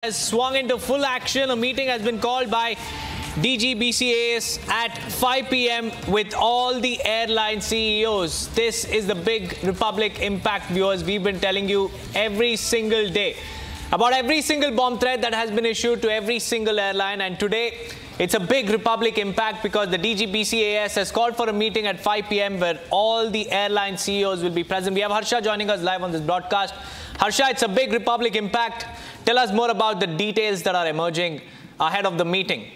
Has swung into full action. A meeting has been called by DGBCAS at 5 p.m. with all the airline CEOs. This is the big Republic impact, viewers. We've been telling you every single day about every single bomb threat that has been issued to every single airline. And today, it's a big Republic impact because the DGBCAS has called for a meeting at 5 p.m. where all the airline CEOs will be present. We have Harsha joining us live on this broadcast. Harsha, it's a big Republic impact. Tell us more about the details that are emerging ahead of the meeting.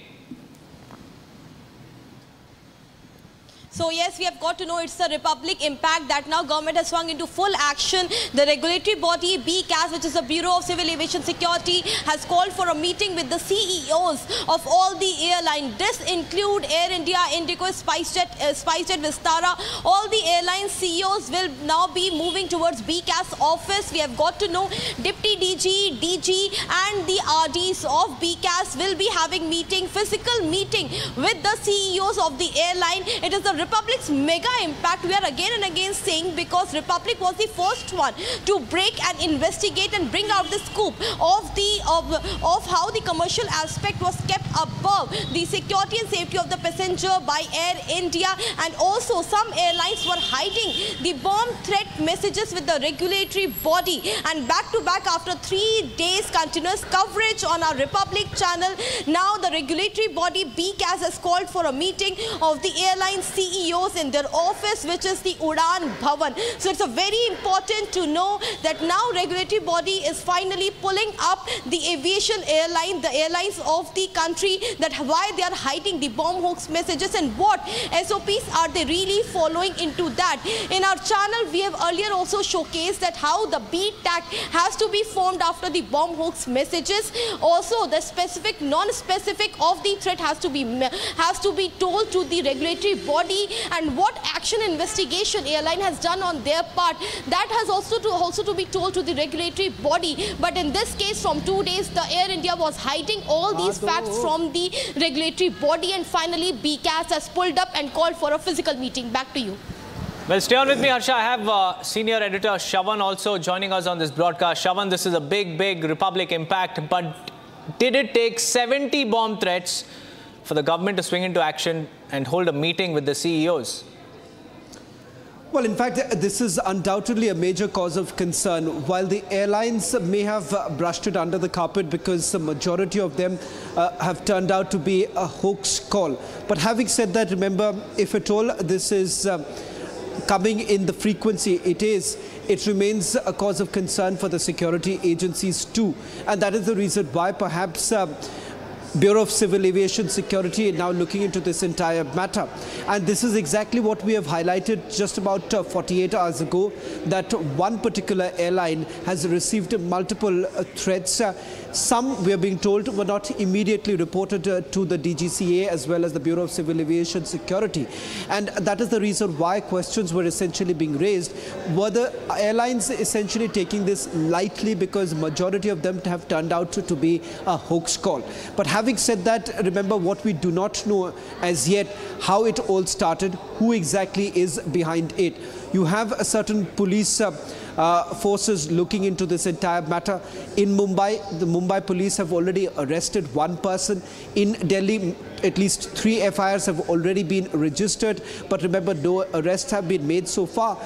So yes, we have got to know it's a Republic impact that now government has swung into full action. The regulatory body BCAS, which is the Bureau of Civil Aviation Security, has called for a meeting with the CEOs of all the airlines. This include Air India, Indigo, spicejet, Vistara. All the airline CEOs will now be moving towards BCAS office. We have got to know Deputy DG, DG and the RDs of BCAS will be having physical meeting with the CEOs of the airline. It is the Republic's mega impact. We are again and again saying because Republic was the first one to break and investigate and bring out the scoop of how the commercial aspect was kept above the security and safety of the passenger by Air India, and also some airlines were hiding the bomb threat messages with the regulatory body. And back to back after 3 days continuous coverage on our Republic channel, now the regulatory body BCAS has called for a meeting of the airline CEOs in their office, which is the Udan Bhavan. So it's a very important to know that now regulatory body is finally pulling up the aviation airline, the airlines of the country, that why they are hiding the bomb hoax messages and what SOPs are they really following into that. In our channel, we have earlier also showcased that how the beat tag has to be formed after the bomb hoax messages. Also, the specific, non-specific of the threat has to be told to the regulatory body, and what action investigation airline has done on their part, that has also to be told to the regulatory body. But in this case, from 2 days, the Air India was hiding all these facts from the regulatory body, and finally BCAS has pulled up and called for a physical meeting. Back to you. Well, stay on with me, Harsha. I have senior editor Shavan also joining us on this broadcast. Shavan, this is a big Republic impact, but did it take 70 bomb threats for the government to swing into action and hold a meeting with the CEOs? Well, in fact, this is undoubtedly a major cause of concern. While the airlines may have brushed it under the carpet because the majority of them have turned out to be a hoax call. But having said that, remember, if at all this is coming in the frequency it remains a cause of concern for the security agencies too. And that is the reason why perhaps Bureau of Civil Aviation Security now looking into this entire matter. And this is exactly what we have highlighted just about 48 hours ago, that one particular airline has received multiple threats. Some, we are being told, were not immediately reported to the DGCA as well as the Bureau of Civil Aviation Security. And that is the reason why questions were essentially being raised. Were the airlines essentially taking this lightly because majority of them have turned out to be a hoax call? But having said that, remember, what we do not know as yet, how it all started, who exactly is behind it. You have a certain police forces looking into this entire matter. In Mumbai, the Mumbai police have already arrested one person. In Delhi, at least 3 FIRs have already been registered. But remember, no arrests have been made so far.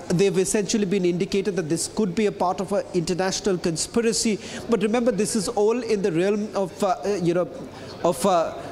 They've essentially been indicated that this could be a part of an international conspiracy. But remember, this is all in the realm of,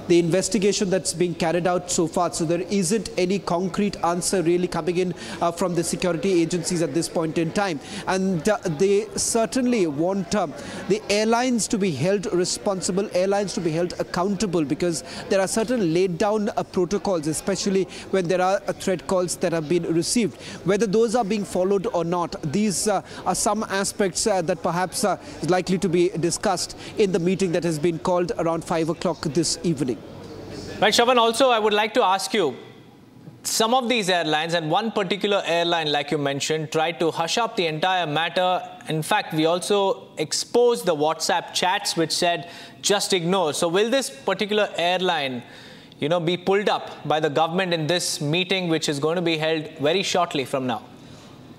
the investigation that's being carried out so far. So there isn't any concrete answer really coming in from the security agencies at this point in time. And they certainly want the airlines to be held responsible, airlines to be held accountable, because there are certain laid down protocols, especially when there are threat calls that have been received. Whether those are being followed or not, these are some aspects that perhaps is likely to be discussed in the meeting that has been called around 5 o'clock this evening. Right, Shavan, also I would like to ask you, some of these airlines, and one particular airline, like you mentioned, tried to hush up the entire matter. In fact, we also exposed the WhatsApp chats which said, just ignore. So will this particular airline, be pulled up by the government in this meeting, which is going to be held very shortly from now?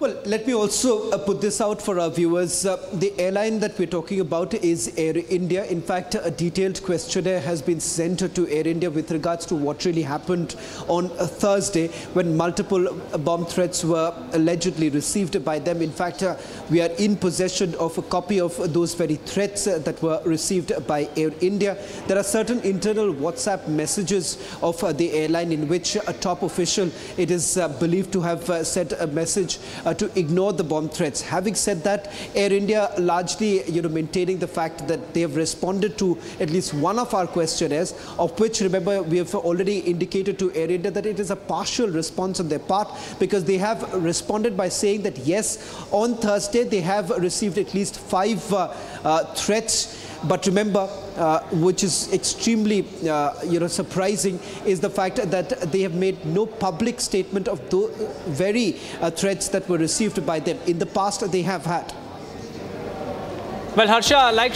Well, let me also put this out for our viewers. The airline that we're talking about is Air India. In fact, a detailed questionnaire has been sent to Air India with regards to what really happened on Thursday when multiple bomb threats were allegedly received by them. In fact, we are in possession of a copy of those very threats that were received by Air India. There are certain internal WhatsApp messages of the airline in which a top official, it is believed to have sent a message to ignore the bomb threats. Having said that, Air India largely, maintaining the fact that they have responded to at least one of our questionnaires, of which, remember, we have already indicated to Air India that it is a partial response on their part, because they have responded by saying that yes, on Thursday they have received at least 5 threats. But remember, which is extremely, surprising, is the fact that they have made no public statement of those very threats that were received by them. In the past, they have had. Well, Harsha, like